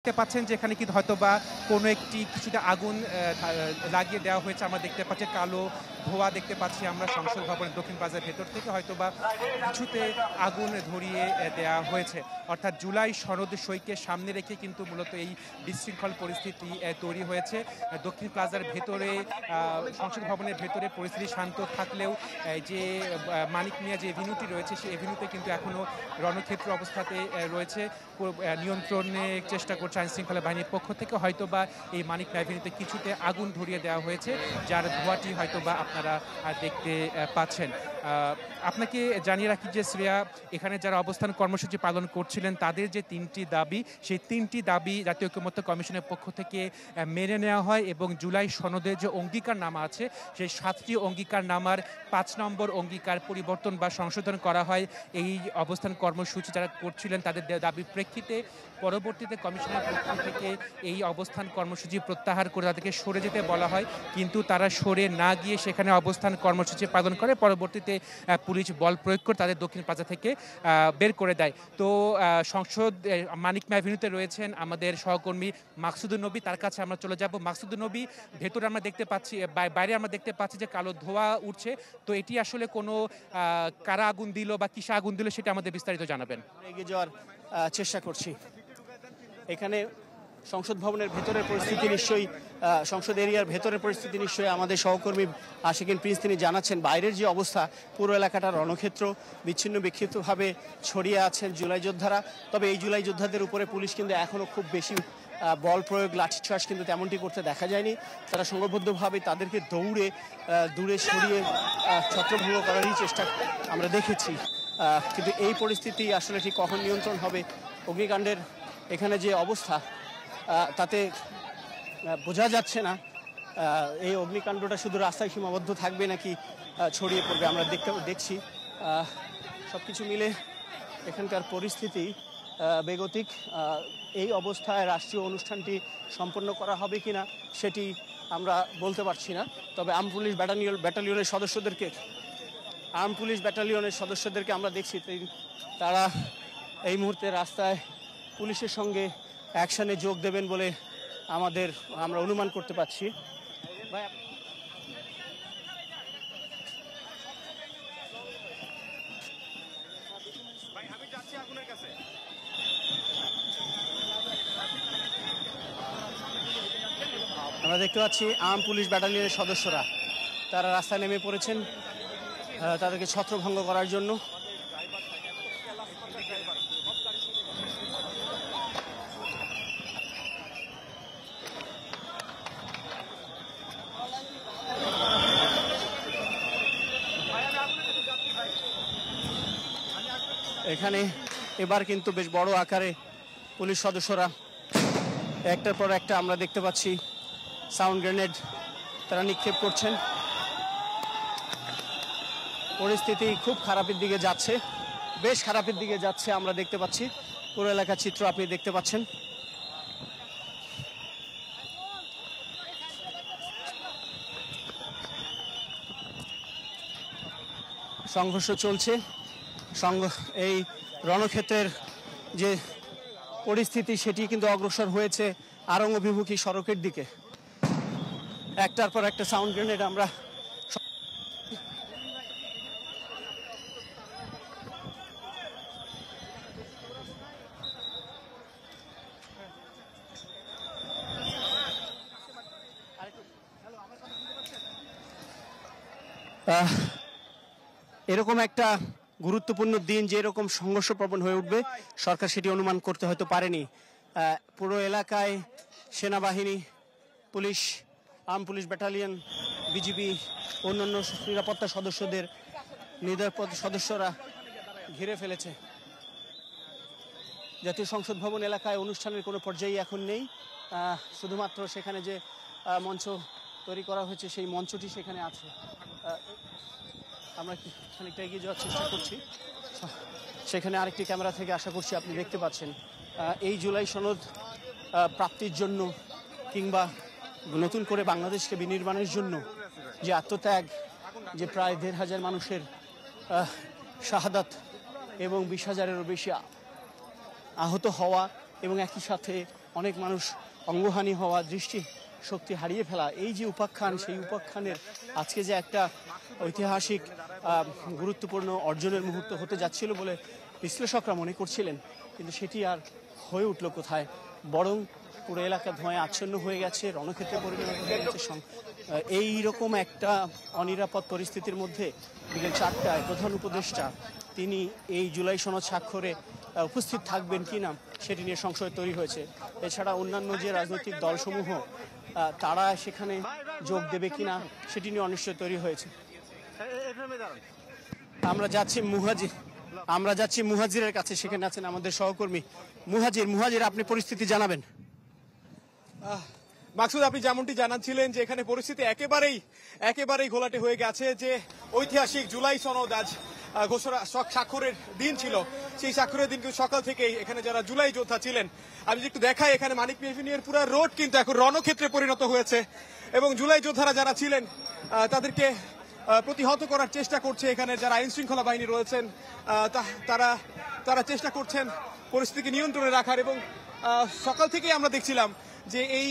দেখতে পাচ্ছেন যে এখানে কিন্তু হয়তোবা কোনো একটি কিছুতে আগুন লাগিয়ে দেওয়া হয়েছে। আমরা দেখতে পাচ্ছি কালো ধোঁয়া দেখতে পাচ্ছি আমরা সংসদ ভবনের দক্ষিণ প্লাজার ভেতর থেকে হয়তোবা কিছুতে আগুন ধরিয়ে দেওয়া হয়েছে। অর্থাৎ জুলাই সনদ সইকে সামনে রেখে কিন্তু মূলত এই বিশৃঙ্খল পরিস্থিতি তৈরি হয়েছে। দক্ষিণ প্লাজার ভেতরে সংসদ ভবনের ভেতরে পরিস্থিতি শান্ত থাকলেও যে মানিক মিয়া যে এভিনিউটি রয়েছে সেই এভিনিউতে কিন্তু এখনও রণক্ষেত্র অবস্থাতে রয়েছে। নিয়ন্ত্রণের চেষ্টা করছে আইনশৃঙ্খলা বাহিনীর পক্ষ থেকে। হয়তোবা এই মানিক মিয়া এভিনিউতে কিছুতে আগুন ধরিয়ে দেওয়া হয়েছে, যার ধোঁয়াটি হয়তোবা আপনারা দেখতে পাচ্ছেন। আপনাকে জানিয়ে রাখি যে শ্রেয়া, এখানে যারা অবস্থান কর্মসূচি পালন করছিলেন তাদের যে ৩টি দাবি, সেই ৩টি দাবি জাতীয় ঐকমত্য কমিশনের পক্ষ থেকে মেনে নেওয়া হয় এবং জুলাই সনদের যে অঙ্গীকারনামা আছে সেই ৭টি অঙ্গীকারনামার ৫ নম্বর অঙ্গীকার পরিবর্তন বা সংশোধন করা হয়। এই অবস্থান কর্মসূচি যারা করছিলেন তাদের দাবির প্রেক্ষিতে পরবর্তীতে কমিশনের পক্ষ থেকে এই অবস্থান কর্মসূচি প্রত্যাহার করে তাদেরকে সরে যেতে বলা হয়, কিন্তু তারা সরে না গিয়ে সেখানে অবস্থান কর্মসূচি পালন করে। পরবর্তীতে পুলিশ বল প্রয়োগ করে তাদের দক্ষিণ প্লাজা থেকে বের করে দেয়। তো সংসদ মানিক মিয়া এভিনিউতে রয়েছেন আমাদের সহকর্মী মাকসুদুর নবী, তার কাছে আমরা চলে যাব। মাকসুদুর নবী, ভেতরে আমরা দেখতে পাচ্ছি, বাইরে আমরা দেখতে পাচ্ছি যে কালো ধোঁয়া উঠছে। তো এটি আসলে কোনো কারা আগুন দিল বা কিসে আগুন দিল সেটা আমাদের বিস্তারিত জানাবেন। এগিয়ে যাওয়ার চেষ্টা করছি। এখানে সংসদ ভবনের ভেতরের পরিস্থিতি নিশ্চয়ই, সংসদ এরিয়ার ভেতরের পরিস্থিতি নিশ্চয়ই আমাদের সহকর্মী আশিকিন প্রিন্স তিনি জানাচ্ছেন। বাইরের যে অবস্থা, পুরো এলাকাটা রণক্ষেত্র, বিচ্ছিন্ন বিক্ষিপ্তভাবে ছড়িয়ে আছেন জুলাই যোদ্ধারা। তবে এই জুলাই যোদ্ধাদের উপরে পুলিশ কিন্তু এখনও খুব বেশি বল প্রয়োগ, লাঠিচার্জ কিন্তু তেমনটি করতে দেখা যায়নি। তারা সংঘবদ্ধভাবে তাদেরকে দূরে সরিয়ে ছত্রভঙ্গ করারই চেষ্টা আমরা দেখেছি। কিন্তু এই পরিস্থিতি আসলে ঠিক কখন নিয়ন্ত্রণ হবে, অগ্নিকাণ্ডের এখানে যে অবস্থা তাতে বোঝা যাচ্ছে না এই অগ্নিকাণ্ডটা শুধু রাস্তায় সীমাবদ্ধ থাকবে নাকি ছড়িয়ে পড়বে। আমরা দেখছি সব কিছু মিলে এখানকার পরিস্থিতি বেগতিক। এই অবস্থায় রাষ্ট্রীয় অনুষ্ঠানটি সম্পন্ন করা হবে কিনা সেটি আমরা বলতে পারছি না। তবে আর্ম পুলিশ ব্যাটালিয়নের সদস্যদেরকে আমরা দেখছি তারা এই মুহূর্তে রাস্তায় পুলিশের সঙ্গে অ্যাকশনে যোগ দেবেন বলে আমরা অনুমান করতে পারছি। আমরা দেখতে পাচ্ছি আর্ম পুলিশ ব্যাটালিয়নের সদস্যরা তারা রাস্তায় নেমে পড়েছেন তাদেরকে ছত্রভঙ্গ করার জন্য। এখানে এবার কিন্তু বেশ বড় আকারে পুলিশ সদস্যরা একটার পর একটা আমরা দেখতে পাচ্ছি সাউন্ড গ্রেনেড তারা নিক্ষেপ করছেন। পরিস্থিতি খুব খারাপের দিকে যাচ্ছে, বেশ খারাপের দিকে যাচ্ছে। আমরা দেখতে পাচ্ছি পুরো এলাকার চিত্র আপনি দেখতে পাচ্ছেন। সংঘর্ষ চলছে। এই রণক্ষেত্রের যে পরিস্থিতি সেটি কিন্তু অগ্রসর হয়েছে আরং অভিমুখী সড়কের দিকে। একটার পর একটা সাউন্ড গ্রেনেড আমরা এরকম একটা গুরুত্বপূর্ণ দিন যে এরকম সংঘর্ষপ্রবণ হয়ে উঠবে সরকার সেটি অনুমান করতে হয়তো পারেনি। পুরো এলাকায় সেনাবাহিনী, police, arm police battalion, BGB, অন্যান্য নিরাপত্তা সদস্যরা ঘিরে ফেলেছে। জাতীয় সংসদ ভবন এলাকায় অনুষ্ঠানের কোনো পর্যায়ে এখন নেই। শুধুমাত্র সেখানে যে মঞ্চ তৈরি করা হয়েছে সেই মঞ্চটি সেখানে আছে। আমরা খানিকটা এগিয়ে যাওয়ার চেষ্টা করছি। সেখানে আরেকটি ক্যামেরা থেকে আশা করছি আপনি দেখতে পাচ্ছেন এই জুলাই সনদ প্রাপ্তির জন্য কিংবা নতুন করে বাংলাদেশকে বিনির্মাণের জন্য যে আত্মত্যাগ, যে প্রায় ১,৫০০ মানুষের শাহাদাত এবং ২০,০০০-এরও বেশি আহত হওয়া এবং একই সাথে অনেক মানুষ অঙ্গহানি হওয়া, দৃষ্টি শক্তি হারিয়ে ফেলা, এই যে উপাখ্যান, সেই উপাখ্যানের আজকে যে একটা ঐতিহাসিক গুরুত্বপূর্ণ অর্জনের মুহূর্ত হতে যাচ্ছিল বলে বিশ্লেষকরা মনে করছিলেন, কিন্তু সেটি আর হয়ে উঠল কোথায়, বরং পুরো এলাকা ধোঁয়ায় আচ্ছন্ন হয়ে গেছে, রণক্ষেত্রে পরিণত হয়ে গেছে। এইরকম একটা অনিরাপদ পরিস্থিতির মধ্যে বিকেল 4টায় প্রধান উপদেষ্টা তিনি এই জুলাই সনদ স্বাক্ষরে উপস্থিত থাকবেন কিনা সেটি নিয়ে সংশয় তৈরি হয়েছে। এছাড়া অন্যান্য যে রাজনৈতিক দলসমূহ তারা সেখানে যোগ দেবে কিনা সেটি নিয়ে অনিশ্চয় তৈরি হয়েছে। আমরা যাচ্ছি মুহাজিরের কাছে, সেখানে আছেন আমাদের সহকর্মী মুহাজির, আপনি পরিস্থিতি জানাবেন। মাকসুদ, আপনি যেমনটি জানাচ্ছিলেন যে এখানে পরিস্থিতি একেবারেই ঘোলাটে হয়ে গেছে, যে ঐতিহাসিক জুলাই সনদ আজ ঘোষণা স্বাক্ষরের দিন ছিল। সেই স্বাক্ষরের দিন কিন্তু সকাল থেকেই এখানে যারা জুলাই যোদ্ধা ছিলেন, আমি যদি একটু দেখাই, এখানে মানিক মিয়া এভিনিউয়ের পুরো রোড কিন্তু এখন রণক্ষেত্রে পরিণত হয়েছে এবং জুলাই যোদ্ধারা যারা ছিলেন তাদেরকে প্রতিহত করার চেষ্টা করছে এখানে যারা আইন শৃঙ্খলা বাহিনী রয়েছেন, তারা চেষ্টা করছেন পরিস্থিতিকে নিয়ন্ত্রণে রাখার। এবং সকাল থেকেই আমরা দেখছিলাম যে এই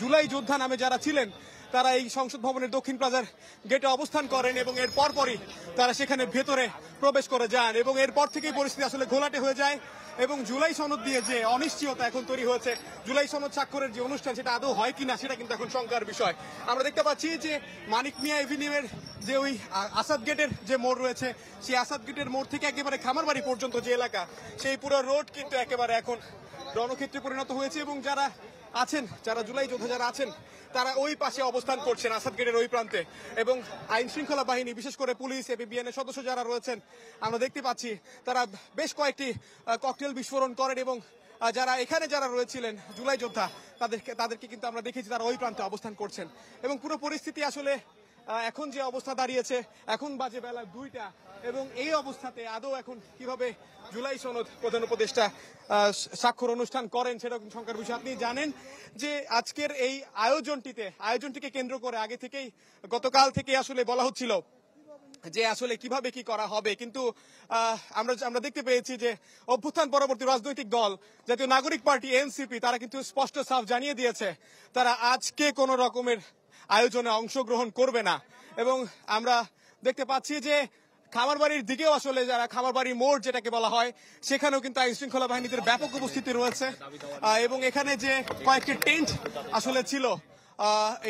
জুলাই যোদ্ধা নামে যারা ছিলেন তারা এই সংসদ ভবনের দক্ষিণ প্লাজার গেটে অবস্থান করেন এবং এর পরপরই তারা সেখানে ভেতরে প্রবেশ করে যান এবং এরপর থেকেই পরিস্থিতি আসলে ঘোলাটে হয়ে যায়। এবং জুলাই সনদ দিয়ে যে অনিশ্চয়তা এখন তৈরি হয়েছে, জুলাই সনদ স্বাক্ষরের যে অনুষ্ঠান সেটা আদৌ হয় কিনা সেটা কিন্তু এখন শঙ্কার বিষয়। আমরা দেখতে পাচ্ছি যে মানিক মিয়া এভিনিউয়ের যে ওই আসাদ গেটের যে মোড় রয়েছে, সেই আসাদ গেটের মোড় থেকে একেবারে খামারবাড়ি পর্যন্ত যে এলাকা, সেই পুরো রোড কিন্তু একেবারে এখন রণক্ষেত্রে পরিণত হয়েছে। এবং যারা জুলাই যোদ্ধা যারা আছেন তারা ওই পাশে অবস্থান করছেন আসাদ গেটের ওই প্রান্তে, এবং আইন শৃঙ্খলা বাহিনী বিশেষ করে পুলিশ এপিবিএন এর সদস্য যারা রয়েছেন আমরা দেখতে পাচ্ছি তারা বেশ কয়েকটি ককটেল বিস্ফোরণ করেন এবং যারা রয়েছিলেন জুলাই যোদ্ধা তাদেরকে কিন্তু আমরা দেখেছি তারা ওই প্রান্তে অবস্থান করছেন। এবং পুরো পরিস্থিতি আসলে এখন যে অবস্থা দাঁড়িয়েছে, এখন বাজে বেলা 2টা, এবং এই অবস্থাতে আদৌ এখন কিভাবে জুলাই সনদ প্রধান উপদেষ্টা স্বাক্ষর অনুষ্ঠান করেন সেটা শঙ্কার বিষয়। আপনি জানেন যে আজকের এই আয়োজনটিকে কেন্দ্র করে আগে থেকেই গতকাল থেকে আসলে বলা হচ্ছিল যে আসলে কিভাবে কি করা হবে, কিন্তু আমরা দেখতে পেয়েছি যে অভ্যুত্থান পরবর্তী রাজনৈতিক দল জাতীয় নাগরিক পার্টি এনসিপি তারা কিন্তু স্পষ্ট সাফ জানিয়ে দিয়েছে তারা আজকে কোন রকমের আয়োজনে অংশগ্রহণ করবে না। এবং আমরা দেখতে পাচ্ছি যে খামারবাড়ির দিকেও আসলে যারা খামারবাড়ি মোড় যেটাকে বলা হয়, সেখানেও কিন্তু আইন শৃঙ্খলা বাহিনীদের ব্যাপক উপস্থিতি রয়েছে এবং এখানে যে কয়েকটি টেন্ট আসলে ছিল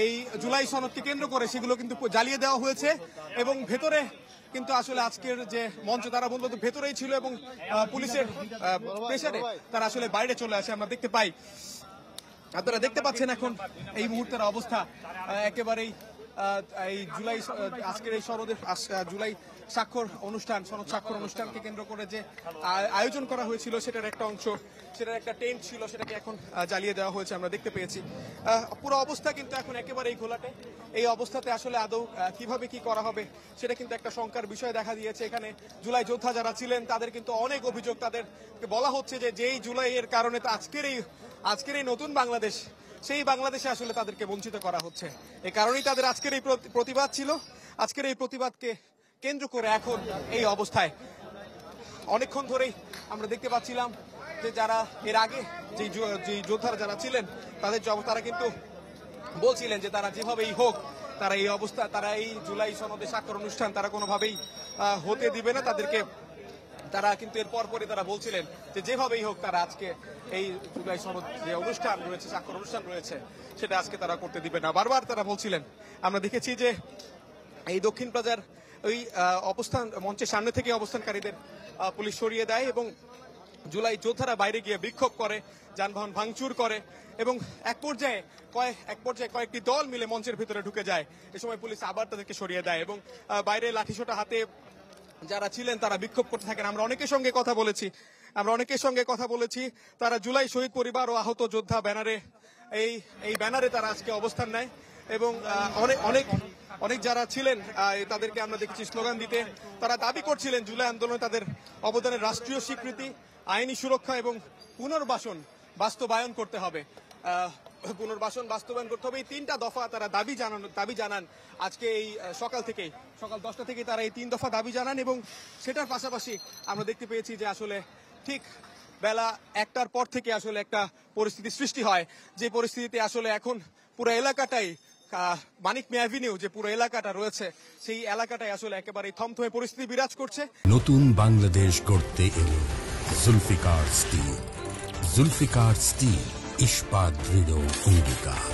এই জুলাই সনদকে কেন্দ্র করে সেগুলো কিন্তু জ্বালিয়ে দেওয়া হয়েছে এবং ভেতরে কিন্তু আসলে আজকের যে মঞ্চ তারা বলতো ভেতরেই ছিল এবং পুলিশের প্রেসারে তারা আসলে বাইরে চলে আসে আমরা দেখতে পাই। আপনারা দেখতে পাচ্ছেন এখন এই মুহূর্তের অবস্থা একেবারেই এই আজকের এই জুলাই সনদ স্বাক্ষর অনুষ্ঠানকে কেন্দ্র করে যে আয়োজন করা হয়েছিল সেটার একটা অংশ, সেটার একটা টেন্ট ছিল, সেটাকে এখন জ্বালিয়ে দেওয়া হয়েছে আমরা দেখতে পেয়েছি। পুরো অবস্থা কিন্তু এখন একেবারেই ঘোলাটে। এই অবস্থাতে আসলে আদৌ কিভাবে কি করা হবে সেটা কিন্তু একটা শঙ্কার বিষয় দেখা দিয়েছে। এখানে জুলাই যোদ্ধা যারা ছিলেন তাদের কিন্তু অনেক অভিযোগ, তাদেরকে বলা হচ্ছে যে যেই জুলাইয়ের কারণে আজকের এই নতুন বাংলাদেশ, সেই বাংলাদেশে আসলে তাদেরকে বঞ্চিত করা হচ্ছে। এই কারণেই তাদের আজকের এই প্রতিবাদ ছিল। আজকের এই প্রতিবাদকে কেন্দ্র করে এখন এই অবস্থায় অনেকক্ষণ ধরেই আমরা দেখতে পাচ্ছিলাম যে যারা এর আগে যে যোদ্ধারা যারা ছিলেন তারা কিন্তু বলছিলেন যে তারা যেভাবেই হোক তারা এই জুলাই সনদে স্বাক্ষর অনুষ্ঠান তারা কোনোভাবেই হতে দিবে না। তারা কিন্তু এর পরপরই তারা বলছিলেন যে যেভাবেই হোক তারা আজকে এই জুলাই সনদ যে অনুষ্ঠান রয়েছে, স্বাক্ষর অনুষ্ঠান রয়েছে, সেটা আজকে তারা করতে দিবে না। বারবার তারা বলছিলেন। আমরা দেখেছি যে এই দক্ষিণ প্লাজার ওই অবস্থান মঞ্চের সামনে থেকে অবস্থানকারীদের পুলিশ সরিয়ে দেয় এবং জুলাই যোদ্ধারা বাইরে গিয়ে বিক্ষোভ করে, যানবাহন ভাঙচুর করে এবং এক পর্যায়ে কয়েকটি দল মিলে মঞ্চের ভিতরে ঢুকে যায়। এ সময় পুলিশ আবার তাদেরকে সরিয়ে দেয় এবং বাইরে লাঠিসোঁটা হাতে যারা ছিলেন তারা বিক্ষোভ করতে থাকেন। আমরা অনেকের সঙ্গে কথা বলেছি, তারা জুলাই শহীদ পরিবার ও আহত যোদ্ধা ব্যানারে এই ব্যানারে তারা আজকে অবস্থান নেয় এবং অনেক যারা ছিলেন তাদেরকে আমরা দেখেছি স্লোগান দিতে। তারা দাবি করছিলেন জুলাই আন্দোলনে তাদের অবদানের রাষ্ট্রীয় স্বীকৃতি, আইনি সুরক্ষা এবং পুনর্বাসন বাস্তবায়ন করতে হবে। এই 3টা দফা তারা দাবি জানান আজকে এই সকাল 10টা থেকে তারা এই 3 দফা দাবি জানান এবং সেটার পাশাপাশি আমরা দেখতে পেয়েছি যে আসলে ঠিক বেলা 1টার পর থেকে আসলে একটা পরিস্থিতি সৃষ্টি হয়, যে পরিস্থিতিতে আসলে এখন পুরো এলাকাটাই মানিক মিয়া অ্যাভিনিউ যে পুরো এলাকাটা রয়েছে সেই এলাকাটাই আসলে একেবারে থমথমে পরিস্থিতি বিরাজ করছে। নতুন বাংলাদেশ গড়তে এলো জুলফিকার স্টিল। জুলফিকার স্টিল, ইস্পাত দৃঢ় অঙ্গীকার।